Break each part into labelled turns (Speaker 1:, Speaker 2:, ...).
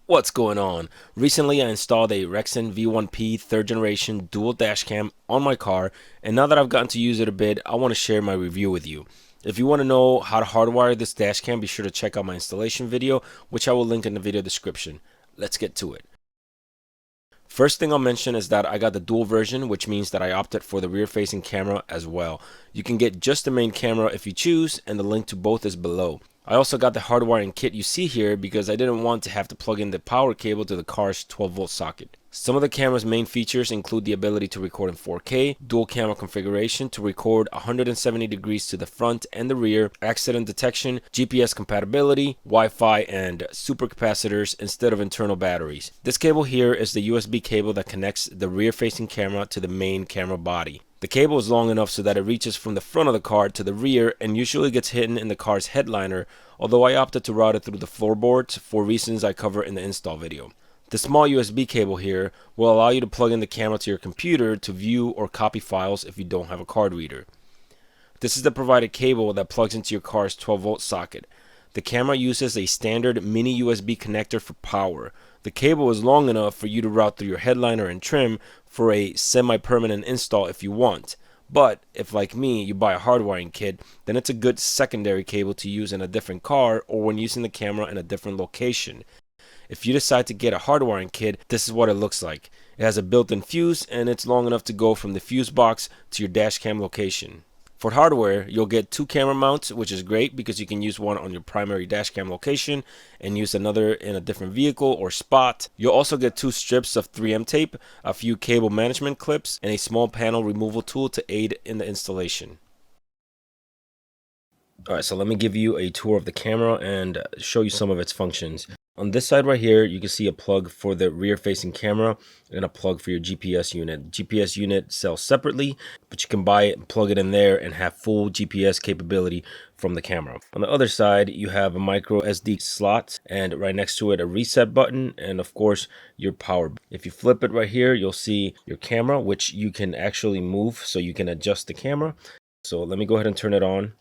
Speaker 1: What's going on? Recently I installed a Rexing V1P 3rd generation dual dashcam on my car, and now that I've gotten to use it a bit, I want to share my review with you. If you want to know how to hardwire this dashcam, be sure to check out my installation video, which I will link in the video description. Let's get to it. First thing I'll mention is that I got the dual version, which means that I opted for the rear facing camera as well. You can get just the main camera if you choose, and the link to both is below. I also got the hardwiring kit you see here because I didn't want to have to plug in the power cable to the car's 12-volt socket. Some of the camera's main features include the ability to record in 4K, dual camera configuration to record 170 degrees to the front and the rear, accident detection, GPS compatibility, Wi-Fi, and supercapacitors instead of internal batteries. This cable here is the USB cable that connects the rear-facing camera to the main camera body. The cable is long enough so that it reaches from the front of the car to the rear and usually gets hidden in the car's headliner, although I opted to route it through the floorboards for reasons I cover in the install video. The small USB cable here will allow you to plug in the camera to your computer to view or copy files if you don't have a card reader. This is the provided cable that plugs into your car's 12-volt socket. The camera uses a standard mini USB connector for power. The cable is long enough for you to route through your headliner and trim for a semi-permanent install if you want. But if, like me, you buy a hardwiring kit, then it's a good secondary cable to use in a different car or when using the camera in a different location. If you decide to get a hardwiring kit, this is what it looks like. It has a built-in fuse and it's long enough to go from the fuse box to your dash cam location. For hardware, you'll get 2 camera mounts, which is great because you can use one on your primary dashcam location and use another in a different vehicle or spot. You'll also get 2 strips of 3M tape, a few cable management clips, and a small panel removal tool to aid in the installation. Alright, so let me give you a tour of the camera and show you some of its functions. On this side right here, you can see a plug for the rear-facing camera and a plug for your GPS unit. GPS unit sells separately, but you can buy it and plug it in there and have full GPS capability from the camera. On the other side, you have a micro SD slot and right next to it a reset button and of course your power. If you flip it right here, you'll see your camera, which you can actually move so you can adjust the camera. So let me go ahead and turn it on.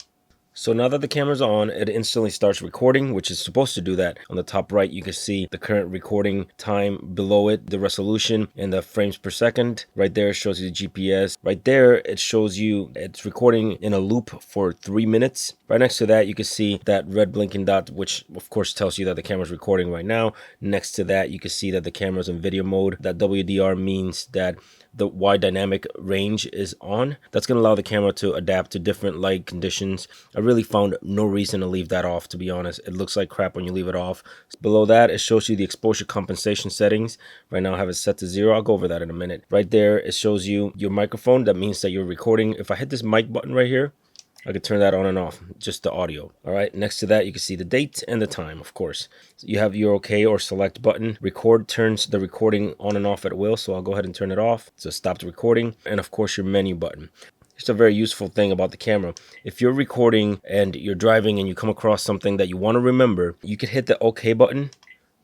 Speaker 1: So now that the camera's on, it instantly starts recording, which is supposed to do that. On the top right, you can see the current recording time, below it, the resolution and the frames per second. Right there, it shows you the GPS. Right there, it shows you it's recording in a loop for 3 minutes. Right next to that, you can see that red blinking dot, which of course tells you that the camera's recording right now. Next to that, you can see that the camera's in video mode. That WDR means that the wide dynamic range is on. That's going to allow the camera to adapt to different light conditions. I really found no reason to leave that off, to be honest. It looks like crap when you leave it off. Below that, it shows you the exposure compensation settings. Right now I have it set to 0. I'll go over that in a minute. Right there, it shows you your microphone. That means that you're recording. If I hit this mic button right here, I could turn that on and off, just the audio. All right, next to that, you can see the date and the time, of course. You have your OK or select button. Record turns the recording on and off at will, so I'll go ahead and turn it off. So stop the recording, and of course, your menu button. It's a very useful thing about the camera. If you're recording and you're driving and you come across something that you want to remember, you could hit the OK button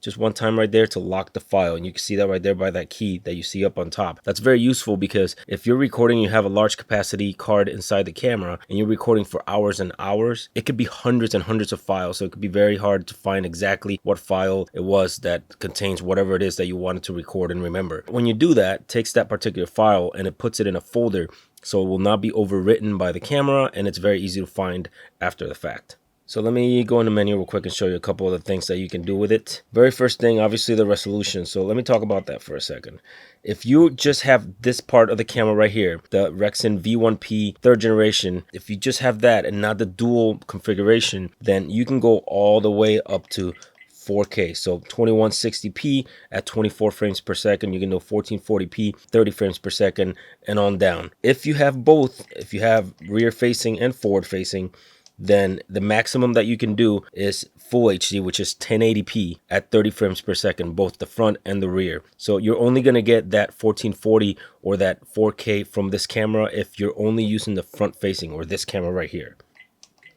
Speaker 1: just one time right there to lock the file, and you can see that right there by that key that you see up on top. That's very useful because if you're recording, you have a large capacity card inside the camera and you're recording for hours and hours, it could be hundreds and hundreds of files, so it could be very hard to find exactly what file it was that contains whatever it is that you wanted to record and remember. When you do that, it takes that particular file and it puts it in a folder so it will not be overwritten by the camera, and it's very easy to find after the fact. So let me go in the menu real quick and show you a couple of the things that you can do with it. Very first thing, obviously the resolution. So let me talk about that for a second. If you just have this part of the camera right here, the Rexing V1P 3rd generation, if you just have that and not the dual configuration, then you can go all the way up to 4K. So 2160p at 24 frames per second. You can do 1440p, 30 frames per second, and on down. If you have both, if you have rear facing and forward facing, then the maximum that you can do is full HD, which is 1080p at 30 frames per second, both the front and the rear. So you're only going to get that 1440 or that 4K from this camera if you're only using the front facing or this camera right here.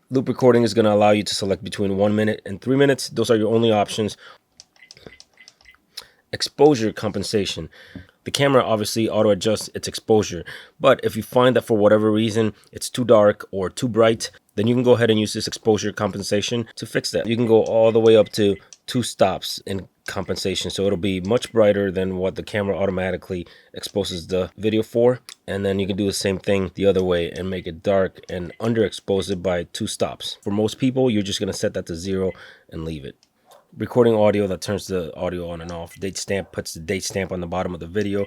Speaker 1: Loop recording is going to allow you to select between 1 minute and 3 minutes. Those are your only options. Exposure compensation. The camera obviously auto adjusts its exposure, but if you find that for whatever reason it's too dark or too bright, then you can go ahead and use this exposure compensation to fix that. You can go all the way up to 2 stops in compensation, so it'll be much brighter than what the camera automatically exposes the video for. And then you can do the same thing the other way and make it dark and underexpose it by 2 stops. For most people, you're just going to set that to 0 and leave it. Recording audio, that turns the audio on and off. Date stamp puts the date stamp on the bottom of the video.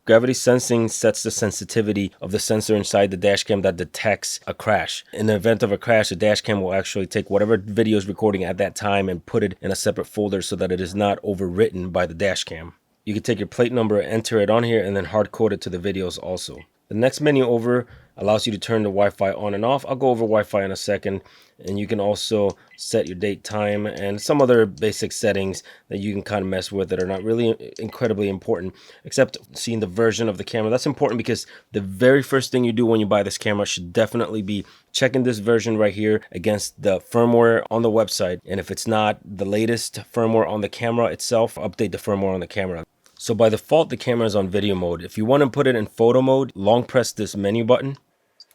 Speaker 1: Gravity sensing sets the sensitivity of the sensor inside the dashcam that detects a crash. In the event of a crash, the dashcam will actually take whatever video is recording at that time and put it in a separate folder so that it is not overwritten by the dashcam. You can take your plate number, enter it on here, and then hard code it to the videos also. The next menu over allows you to turn the Wi-Fi on and off. I'll go over Wi-Fi in a second. And you can also set your date, time, and some other basic settings that you can kind of mess with that are not really incredibly important, except seeing the version of the camera. That's important because the very first thing you do when you buy this camera should definitely be checking this version right here against the firmware on the website. And if it's not the latest firmware on the camera itself, update the firmware on the camera. So by default, the camera is on video mode. If you want to put it in photo mode, long press this menu button,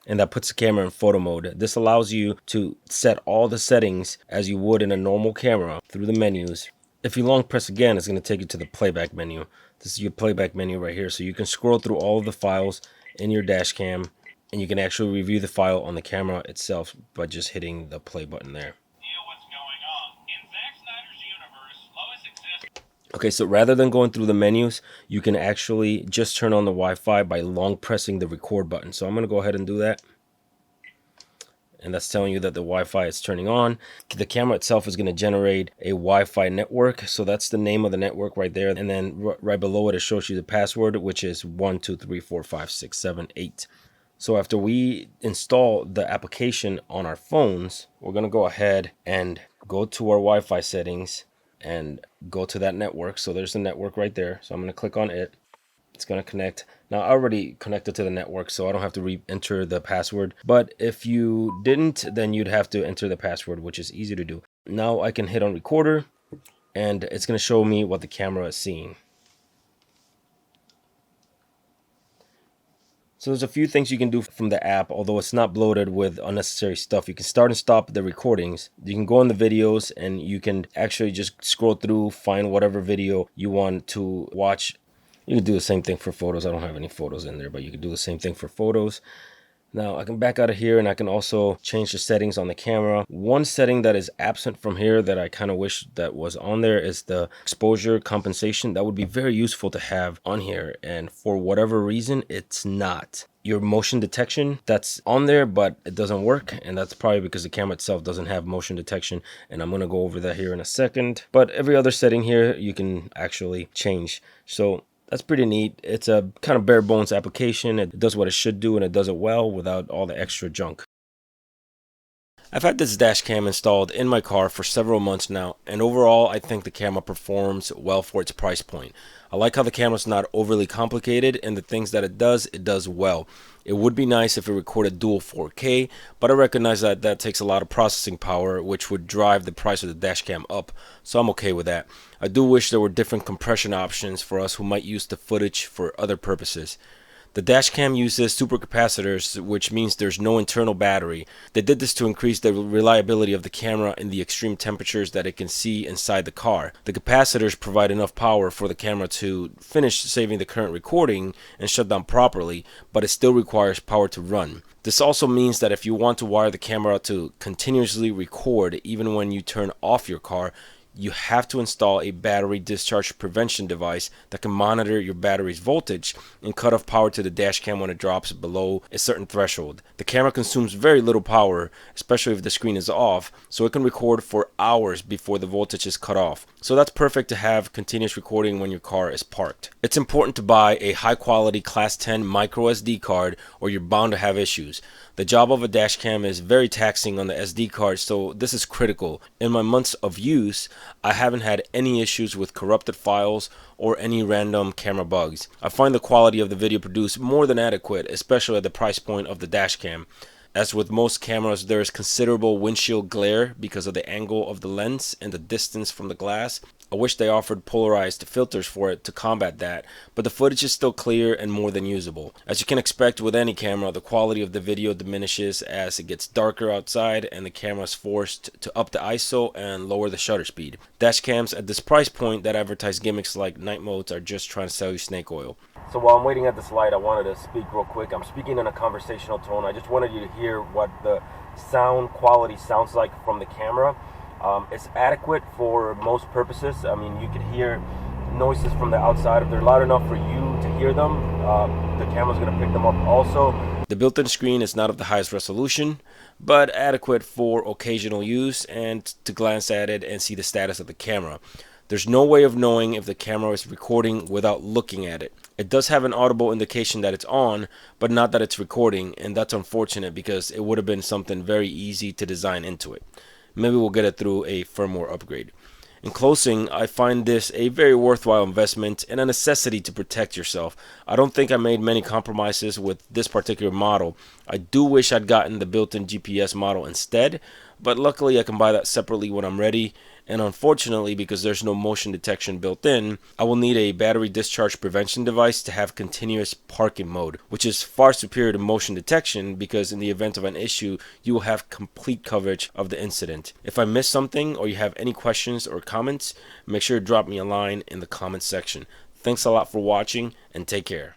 Speaker 1: and that puts the camera in photo mode. This allows you to set all the settings as you would in a normal camera through the menus. If you long press again, it's going to take you to the playback menu. This is your playback menu right here. So you can scroll through all of the files in your dash cam, and you can actually review the file on the camera itself by just hitting the play button there. Okay, so rather than going through the menus, you can actually just turn on the Wi-Fi by long pressing the record button. So I'm going to go ahead and do that. And that's telling you that the Wi-Fi is turning on. The camera itself is going to generate a Wi-Fi network. So that's the name of the network right there. And then right below it, it shows you the password, which is 1, 2, 3, 4, 5, 6, 7, 8. So after we install the application on our phones, we're going to go ahead and go to our Wi-Fi settings and go to that network. So there's the network right there. So I'm going to click on it. It's going to connect. Now I already connected to the network, so I don't have to re-enter the password. But if you didn't, then you'd have to enter the password, which is easy to do. Now I can hit on recorder, and it's going to show me what the camera is seeing. So there's a few things you can do from the app, although it's not bloated with unnecessary stuff. You can start and stop the recordings. You can go on the videos and you can actually just scroll through, find whatever video you want to watch. You can do the same thing for photos. I don't have any photos in there, but you can do the same thing for photos. Now I can back out of here and I can also change the settings on the camera. One setting that is absent from here that I kind of wish that was on there is the exposure compensation. That would be very useful to have on here, and for whatever reason it's not. Your motion detection, that's on there, but it doesn't work, and that's probably because the camera itself doesn't have motion detection, and I'm going to go over that here in a second. But every other setting here you can actually change. So that's pretty neat. It's a kind of bare bones application. It does what it should do, and it does it well without all the extra junk. I've had this dash cam installed in my car for several months now, and overall I think the camera performs well for its price point. I like how the camera's not overly complicated, and the things that it does well. It would be nice if it recorded dual 4K, but I recognize that that takes a lot of processing power, which would drive the price of the dash cam up, so I'm okay with that. I do wish there were different compression options for us who might use the footage for other purposes. The dashcam uses supercapacitors, which means there's no internal battery. They did this to increase the reliability of the camera in the extreme temperatures that it can see inside the car. The capacitors provide enough power for the camera to finish saving the current recording and shut down properly, but it still requires power to run. This also means that if you want to wire the camera to continuously record even when you turn off your car, you have to install a battery discharge prevention device that can monitor your battery's voltage and cut off power to the dash cam when it drops below a certain threshold. The camera consumes very little power, especially if the screen is off, so it can record for hours before the voltage is cut off. So that's perfect to have continuous recording when your car is parked. It's important to buy a high quality class 10 micro SD card or you're bound to have issues. The job of a dash cam is very taxing on the SD card, so this is critical. In my months of use, I haven't had any issues with corrupted files or any random camera bugs. I find the quality of the video produced more than adequate, especially at the price point of the dash cam. As with most cameras, there is considerable windshield glare because of the angle of the lens and the distance from the glass. I wish they offered polarized filters for it to combat that, but the footage is still clear and more than usable. As you can expect with any camera, the quality of the video diminishes as it gets darker outside and the camera is forced to up the ISO and lower the shutter speed. Dash cams at this price point that advertise gimmicks like night modes are just trying to sell you snake oil. So while I'm waiting at this light, I wanted to speak real quick. I'm speaking in a conversational tone. I just wanted you to hear what the sound quality sounds like from the camera. It's adequate for most purposes. I mean, you could hear noises from the outside. If they're loud enough for you to hear them, the camera's going to pick them up also. The built-in screen is not of the highest resolution, but adequate for occasional use and to glance at it and see the status of the camera. There's no way of knowing if the camera is recording without looking at it. It does have an audible indication that it's on, but not that it's recording, and that's unfortunate because it would have been something very easy to design into it. Maybe we'll get it through a firmware upgrade. In closing, I find this a very worthwhile investment and a necessity to protect yourself. I don't think I made many compromises with this particular model. I do wish I'd gotten the built-in GPS model instead, but luckily I can buy that separately when I'm ready. And unfortunately, because there's no motion detection built in, I will need a battery discharge prevention device to have continuous parking mode, which is far superior to motion detection because in the event of an issue, you will have complete coverage of the incident. If I missed something or you have any questions or comments, make sure to drop me a line in the comments section. Thanks a lot for watching and take care.